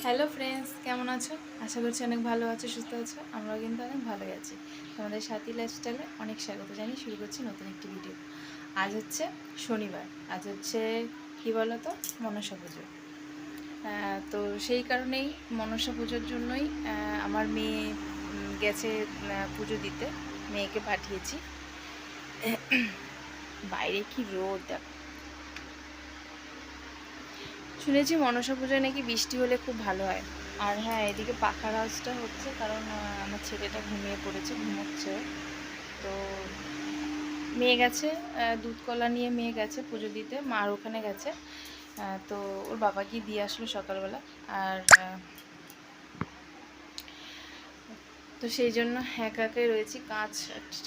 Hello friends, কেমন আছো? আশা করছি অনেক ভালো আছো, সুস্থ আছো। আমরাও কিন্তু অনেক ভালোই আছি। তোমাদের সাথী লাইফস্টাইলে অনেক স্বাগত জানিয়ে শুরু করছি নতুন একটি ভিডিও। আজ হচ্ছে শনিবার, আজ হচ্ছে কী বলো তো, মনসা পুজো। তো সেই কারণেই মনসা পুজোর জন্যই আমার মেয়ে গেছে পুজো দিতে, মেয়েকে পাঠিয়েছি। বাইরে কি রোদ দেখো। শুনেছি মনসা পূজায় নাকি বৃষ্টি হলে খুব ভালো হয়। আর হ্যাঁ, এদিকে পাখার আওয়াজটা হচ্ছে কারণ আমার ছেলেটা ঘুমিয়ে পড়েছে, ঘুমোচ্ছে। তো মেয়ে গেছে, দুধ কলা নিয়ে মেয়ে গেছে পুজো দিতে, মার ওখানে গেছে। তো ওর বাবা গিয়ে দিয়ে আসলো সকালবেলা। আর তো সেই জন্য একা একাই রয়েছি, কাজ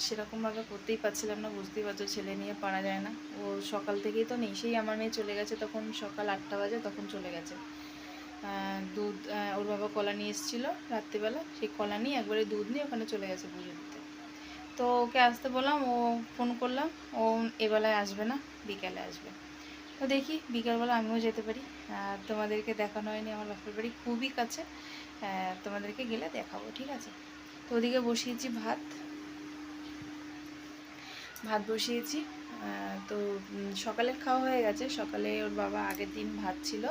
সেরকমভাবে করতেই পারছিলাম না। বুঝতেই পারছো, ছেলে নিয়ে পারা যায় না। ও সকাল থেকেই তো নেই, সেই আমার মেয়ে চলে গেছে তখন সকাল 8টা বাজে, তখন চলে গেছে। দুধ, ওর বাবা কলা নিয়ে এসেছিলো রাত্রিবেলা, সেই কলা নিয়ে একবারে দুধ নিয়ে ওখানে চলে গেছে পুজো দিতে। তো ওকে আসতে বললাম, ও ফোন করলাম, ও এবেলায় আসবে না, বিকেলে আসবে। তো দেখি বিকালবেলা আমিও যেতে পারি। তোমাদেরকে দেখানো হয়নি, আমার বাপের বাড়ি খুবই কাছে, তোমাদেরকে গেলে দেখাবো, ঠিক আছে? তো ওদিকে বসিয়েছি ভাত, বসিয়েছি। তো সকালে খাওয়া হয়ে গেছে। সকালে ওর বাবা আগের দিন ভাত ছিল,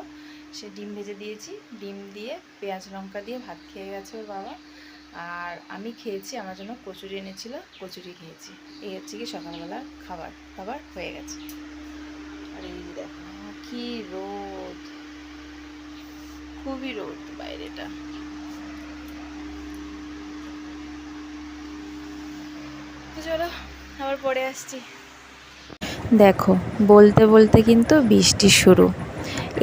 সে ডিম ভেজে দিয়েছি, ডিম দিয়ে পেঁয়াজ লঙ্কা দিয়ে ভাত খেয়ে গেছে ওর বাবা। আর আমি খেয়েছি, আমার জন্য কচুরি এনেছিল, কচুরি খেয়েছি। এই হচ্ছে কি সকালবেলার খাবার হয়ে গেছে। আর এই দেখো কি রোদ, খুবই রোদ বাইরেটা। তো চলো আবার পরে আসছি। দেখো, বলতে বলতে কিন্তু বৃষ্টি শুরু।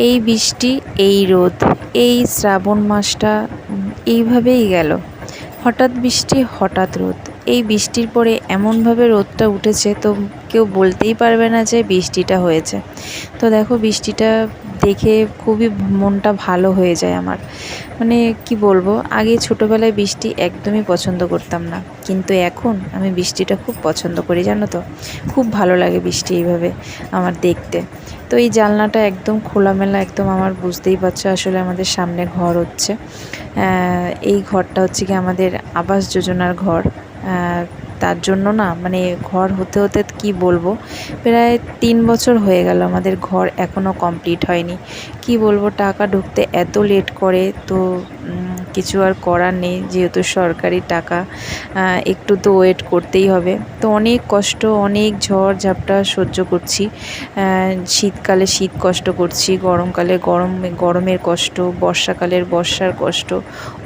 এই বৃষ্টি, এই রোদ, এই শ্রাবণ মাসটা এইভাবেই গেল। হঠাৎ বৃষ্টি, হঠাৎ রোদ। এই বৃষ্টির পরে এমনভাবে রোদটা উঠেছে, তো কেউ বলতেই পারবে না যে বৃষ্টিটা হয়েছে। তো দেখো, বৃষ্টিটা দেখে খুবই মনটা ভালো হয়ে যায় আমার। মানে কি বলবো, আগে ছোটোবেলায় বৃষ্টি একদমই পছন্দ করতাম না, কিন্তু এখন আমি বৃষ্টিটা খুব পছন্দ করি, জানো তো। খুব ভালো লাগে বৃষ্টি এইভাবে আমার দেখতে। তো এই জানলাটা একদম খোলামেলা, একদম আমার, বুঝতেই পারছো আসলে আমাদের সামনে ঘর হচ্ছে। এই ঘরটা হচ্ছে কি আমাদের আবাস যোজনার ঘর। তার জন্য না, মানে ঘর হতে হতে কি বলবো, প্রায় 3 বছর হয়ে গেল আমাদের ঘর এখনও কমপ্লিট হয়নি। কি বলবো, টাকা ঢুকতে এত লেট করে, তো কিছু আর করার নেই, যেহেতু সরকারি টাকা, একটু তো ওয়েট করতেই হবে। তো অনেক কষ্ট, অনেক ঝড় ঝাপটা সহ্য করছি। শীতকালে শীত কষ্ট করছি, গরমকালে গরমের কষ্ট, বর্ষাকালের বর্ষার কষ্ট,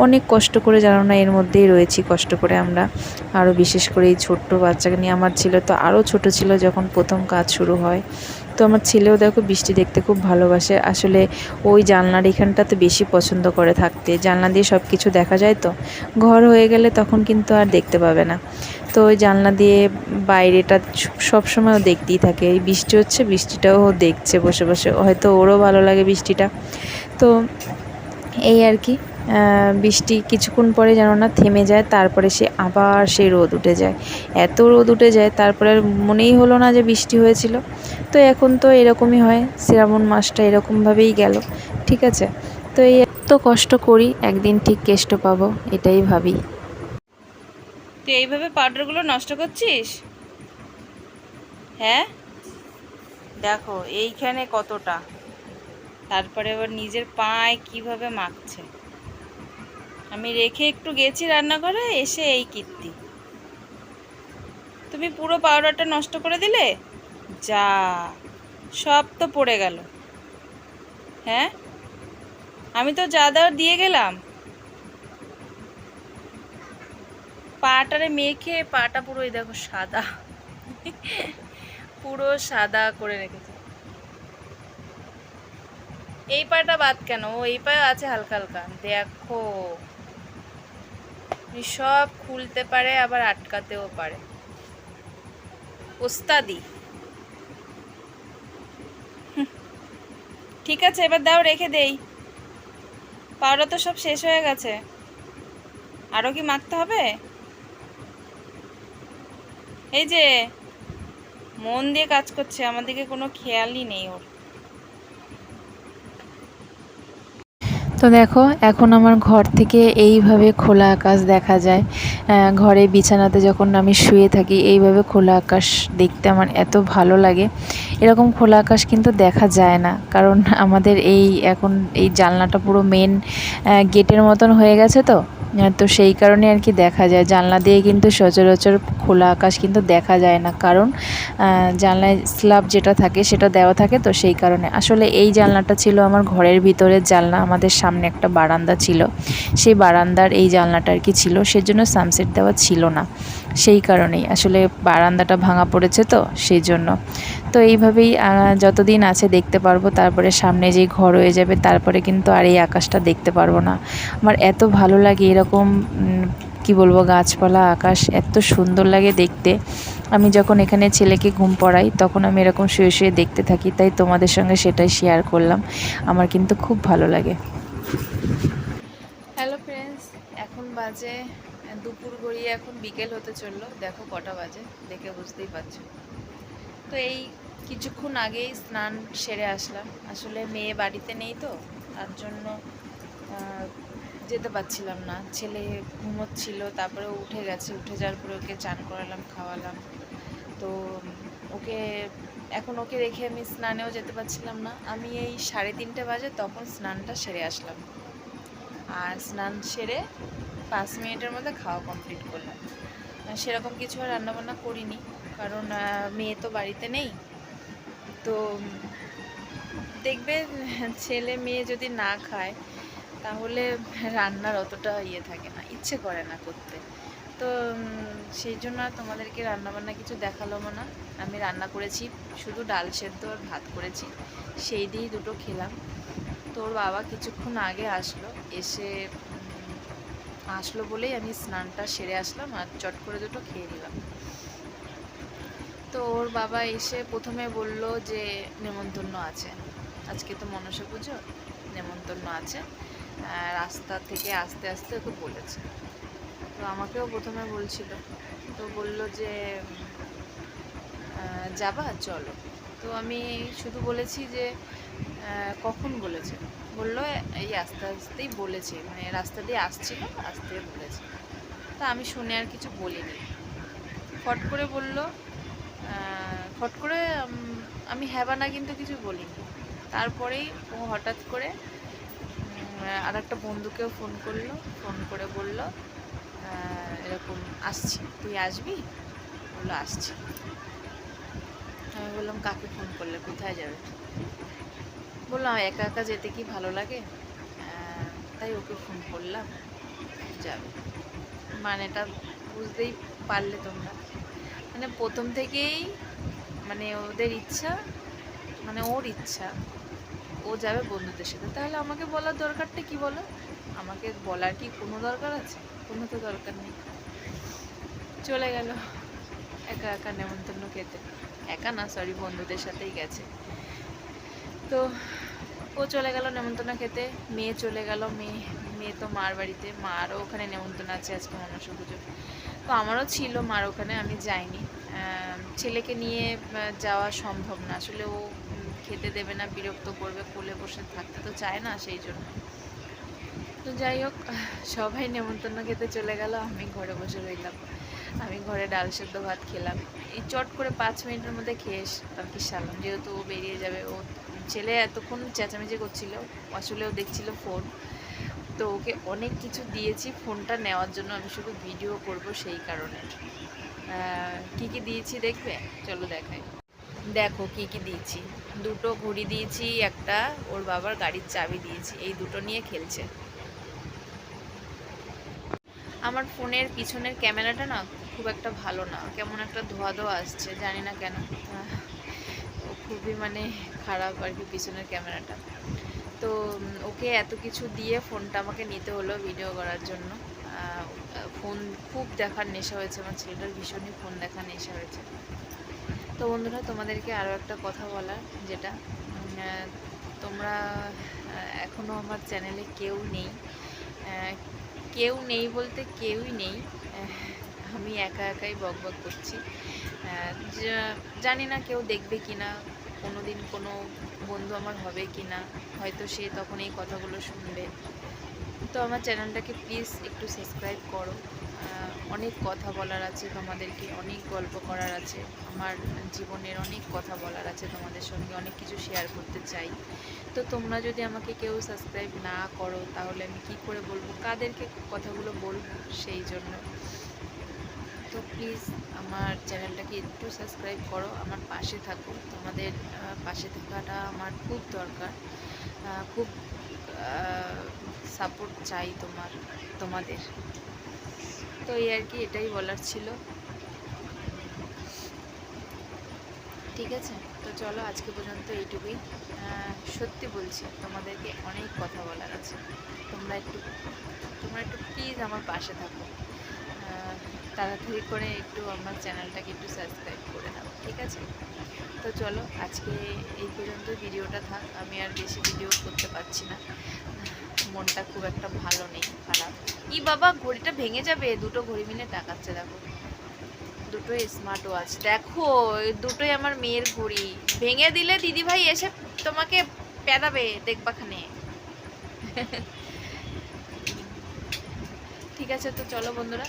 অনেক কষ্ট করে, জানো না, এর মধ্যেই রয়েছি কষ্ট করে আমরা। আরও বিশেষ করে এই ছোট্ট বাচ্চাকে নিয়ে, আমার ছেলে তো আরও ছোট ছিল যখন প্রথম কাজ শুরু হয়। তো আমার ছেলেও দেখো বৃষ্টি দেখতে খুব ভালোবাসে। আসলে ওই জানলার এখানটাতে বেশি পছন্দ করে থাকতে, জানলা দিয়ে সব কিছু দেখা যায়। তো ঘর হয়ে গেলে তখন কিন্তু আর দেখতে পাবে না। তো ওই জানলা দিয়ে বাইরেটা সবসময় ও দেখতেই থাকে। এই বৃষ্টি হচ্ছে, বৃষ্টিটাও দেখছে বসে বসে, হয়তো ওরও ভালো লাগে বৃষ্টিটা। তো এই আর কি, বৃষ্টি কিছুক্ষণ পরে যেন না থেমে যায়, তারপরে আবার সেই রোদ উঠে যায়। এত রোদ উঠে যায়, তারপরে আর মনেই হলো না যে বৃষ্টি হয়েছিল। তো এখন তো এরকমই হয়, শ্রাবণ মাসটা এরকমভাবেই গেল, ঠিক আছে? তো এই এত কষ্ট করি, একদিন ঠিক কেষ্ট পাবো, এটাই ভাবি। তুই এইভাবে পাউডারগুলো নষ্ট করছিস? হ্যাঁ, দেখো এইখানে কতটা, তারপরে আবার নিজের পায়ে কিভাবে মাখছে। আমি রেখে একটু গেছি রান্নাঘরে, এসে এই কীর্তি। তুমি পুরো পাউডারটা নষ্ট করে দিলে, যা, সব তো পড়ে গেল। হ্যাঁ, আমি তো যা দেওয়ার দিয়ে গেলাম। পাটারে মেখে, পাটা পুরো এই দেখো সাদা, পুরো সাদা করে রেখেছে। এই পাটা বাদ কেন, ও এই পায়ে আছে হালকা হালকা, দেখো। সব খুলতে পারে, আবার আটকাতেও পারে, ওস্তাদি। ঠিক আছে, এবার দাও, রেখে দেই। পাউডার তো সব শেষ হয়ে গেছে, আরও কি মাখতে হবে? এই যে মন দিয়ে কাজ করছে, আমার দিকে কোনো খেয়ালই নেই ওর। তো দেখো এখন আমার ঘর থেকে এইভাবে খোলা আকাশ দেখা যায়। ঘরে বিছানাতে যখন আমি শুয়ে থাকি এইভাবে খোলা আকাশ দেখতে আমার এত ভালো লাগে। এরকম খোলা আকাশ কিন্তু দেখা যায় না, কারণ আমাদের এখন এই জানলাটা পুরো মেন গেটের মতন হয়ে গেছে তো। তো সেই কারণে আর কি দেখা যায়, জানলা দিয়ে কিন্তু সচরাচর খোলা আকাশ কিন্তু দেখা যায় না, কারণ জানলায় স্ল্যাব যেটা থাকে সেটা দেওয়া থাকে, তো সেই কারণে। আসলে এই জানলাটা ছিল আমার ঘরের ভিতরের জানলা, আমাদের সামনে একটা বারান্দা ছিল, সেই বারান্দার এই জানলাটা আর কি ছিল, সেজন্য সানসেট দেওয়া ছিল না, সেই কারণেই আসলে বারান্দাটা ভাঙা পড়েছে তো সেই জন্য। তো এইভাবেই যতদিন আছে দেখতে পারবো, তারপরে সামনে যেই ঘর হয়ে যাবে তারপরে কিন্তু আর এই আকাশটা দেখতে পারবো না। আমার এত ভালো লাগে এরকম কি বলবো, গাছপালা আকাশ এত সুন্দর লাগে দেখতে। আমি যখন এখানে ছেলেকে ঘুম পড়াই তখন আমি এরকম শুয়ে শুয়ে দেখতে থাকি, তাই তোমাদের সঙ্গে সেটাই শেয়ার করলাম। আমার কিন্তু খুব ভালো লাগে। হ্যালো ফ্রেন্ডস, এখন বাজে দুপুর গড়িয়ে এখন বিকেল হতে চললো। দেখো কটা বাজে, দেখে বুঝতেই পারছো। তো এই কিছুক্ষণ আগেই স্নান সেরে আসলাম। আসলে মেয়ে বাড়িতে নেই তো, তার জন্য যেতে পারছিলাম না। ছেলে ঘুমোচ্ছিল, তারপরে উঠে গেছে, উঠে যাওয়ার পরে ওকে চান করালাম, খাওয়ালাম। তো ওকে রেখে আমি স্নানেও যেতে পারছিলাম না। আমি এই 3:30 বাজে তখন স্নানটা সেরে আসলাম, আর স্নান সেরে 5 মিনিটের মধ্যে খাওয়া কমপ্লিট করলাম। সেরকম কিছু আর রান্নাবান্না করিনি, কারণ মেয়ে তো বাড়িতে নেই। তো দেখবে ছেলে মেয়ে যদি না খায় তাহলে রান্নার অতটা থাকে না, ইচ্ছে করে না করতে। তো সেই জন্য আর তোমাদেরকে রান্নাবান্না কিছু দেখালাম না। আমি রান্না করেছি শুধু ডাল সেদ্ধ আর ভাত করেছি, সেই দিয়েই দুটো খেলাম। তোর বাবা কিছুক্ষণ আগে আসলো বলেই আমি স্নানটা সেরে আসলাম আর চট করে দুটো খেয়ে নিলাম। তো ওর বাবা এসে প্রথমে বলল যে নেমন্তন্ন আছে, আজকে তো মনসা পুজো, নেমন্তন্ন আছে। রাস্তা থেকে আস্তে আস্তে ওকে বলেছে। তো আমাকেও প্রথমে বলছিল, তো বলল যে যাবা চলো। তো আমি শুধু বলেছি যে কখন বলেছে। বলল এই আস্তে আস্তেই বলেছে, মানে রাস্তা দিয়ে আসছিল, আসতে বলেছে। তা আমি শুনে আর কিছু বলিনি। ফট করে বলল, ফট করে আমি হ্যাঁ বা না কিন্তু কিছু বলিনি। তারপরেই ও হঠাৎ করে আর একটা বন্ধুকেও ফোন করলো, ফোন করে বলল এরকম আসছি, তুই আসবি? বললো আসছি। আমি বললাম কাকে ফোন করলে, কোথায় যাবে? বললাম একা একা যেতে কি ভালো লাগে, তাই ওকে ফোন করলাম, যাবে। মানেটা বুঝতেই পারলে তোমরা। মানে প্রথম থেকেই মানে ওদের ইচ্ছা, মানে ওর ইচ্ছা ও যাবে বন্ধুদের সাথে। তাহলে আমাকে বলার দরকারটা কি বলো? আমাকে বলার কি কোনো দরকার আছে? কোনো তো দরকার নেই। চলে গেল একা একা নেমন্তন্ন খেতে। একা না, সরি, বন্ধুদের সাথেই গেছে। তো ও চলে গেল নেমন্তন্ন খেতে, মেয়ে চলে গেল। মেয়ে তো মার বাড়িতে, মারও ওখানে নেমন্তন্ন আছে আজকে মনসা পুজো। তো আমারও ছিল মার ওখানে, আমি যাইনি। ছেলেকে নিয়ে যাওয়া সম্ভব না, আসলে ও খেতে দেবে না, বিরক্ত করবে, কোলে বসে থাকতে তো চায় না, সেই জন্য। তো যাই হোক, সবাই নেমন্তন্ন খেতে চলে গেল, আমি ঘরে বসে রইলাম। আমি ঘরে ডাল সেদ্ধ ভাত খেলাম। এই চট করে 5 মিনিটের মধ্যে খেয়ে আর কি সারলাম, যেহেতু ও বেরিয়ে যাবে। ও ছেলে এতক্ষণ চেঁচামেচি করছিল, আসলেও দেখছিল ফোন। তো ওকে অনেক কিছু দিয়েছি ফোনটা নেওয়ার জন্য, আমি শুধু ভিডিও করব সেই কারণে। কি কি দিয়েছি দেখবে, চলো দেখাই। দেখো কি কি দিয়েছি। দুটো ঘড়ি দিয়েছি, একটা ওর বাবার গাড়ির চাবি দিয়েছি, এই দুটো নিয়ে খেলছে। আমার ফোনের পিছনের ক্যামেরাটা না খুব একটা ভালো না, কেমন একটা ধোয়া ধোয়া আসছে, জানি না কেন। খুবই মানে খারাপ আর কি পিছনের ক্যামেরাটা। তো ওকে এত কিছু দিয়ে ফোনটা আমাকে নিতে হলো ভিডিও করার জন্য। ফোন খুব দেখার নেশা হয়েছে আমার ছেলেটার, ভীষণই ফোন দেখার নেশা হয়েছে। তো বন্ধুরা, তোমাদেরকে আরও একটা কথা বলার, যেটা তোমরা এখনও আমার চ্যানেলে কেউ নেই। কেউ নেই বলতে কেউই নেই, আমি একা একাই বকবক করছি। জানি না কেউ দেখবে কি না, কোনো দিন কোনো বন্ধু আমার হবে কি না, হয়তো সে তখন এই কথাগুলো শুনবে। তো আমার চ্যানেলটাকে প্লিজ একটু সাবস্ক্রাইব করো। অনেক কথা বলার আছে তোমাদেরকে, অনেক গল্প করার আছে, আমার জীবনের অনেক কথা বলার আছে, তোমাদের সঙ্গে অনেক কিছু শেয়ার করতে চাই। তো তোমরা যদি আমাকে কেউ সাবস্ক্রাইব না করো তাহলে আমি কি করে বলবো, কাদেরকে কথাগুলো বলবো, সেই জন্য। তো প্লিজ আমার চ্যানেলটাকে একটু সাবস্ক্রাইব করো, আমার পাশে থাকো। তোমাদের পাশে থাকাটা আমার খুব দরকার, খুব সাপোর্ট চাই তোমাদের। তো এই আর কি, এটাই বলার ছিল। ঠিক আছে, তো চলো আজকে পর্যন্ত এইটুকুই। সত্যি বলছি তোমাদেরকে অনেক কথা বলার আছে। তোমরা একটু প্লিজ আমার পাশে থাকো। তাড়াতাড়ি করে একটু আমার চ্যানেলটাকে একটু সাবস্ক্রাইব করে দাও, ঠিক আছে? তো চলো আজকে এই পর্যন্ত ভিডিওটা থাক, আমি আর বেশি ভিডিও করতে পারছি না, মনটা খুব একটা ভালো নেই, খারাপ। ই বাবা, ঘড়িটা ভেঙে যাবে, দুটো ঘড়ি মিলে টাকাচ্ছে, দেখো দুটোই স্মার্ট ওয়াচ, দেখো দুটোই আমার মেয়ের ঘড়ি। ভেঙে দিলে দিদিভাই এসে তোমাকে পেদাবে, দেখবাখানে। ঠিক আছে, তো চলো বন্ধুরা,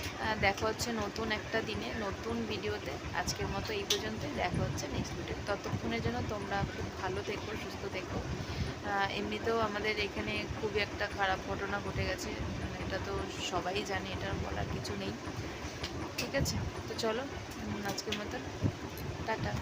দেখা হচ্ছে নতুন একটা দিনে নতুন ভিডিওতে। আজকের মতো এই পর্যন্তই, দেখা হচ্ছে নেক্সট ভিডিও। ততক্ষণের জন্য তোমরা খুব ভালো থেকো, সুস্থ থেকো। এমনিতেও আমাদের এখানে খুবই একটা খারাপ ঘটনা ঘটে গেছে, এটা তো সবাই জানে, এটা বলার কিছু নেই। ঠিক আছে, তো চলো আজকের মতো টাটা।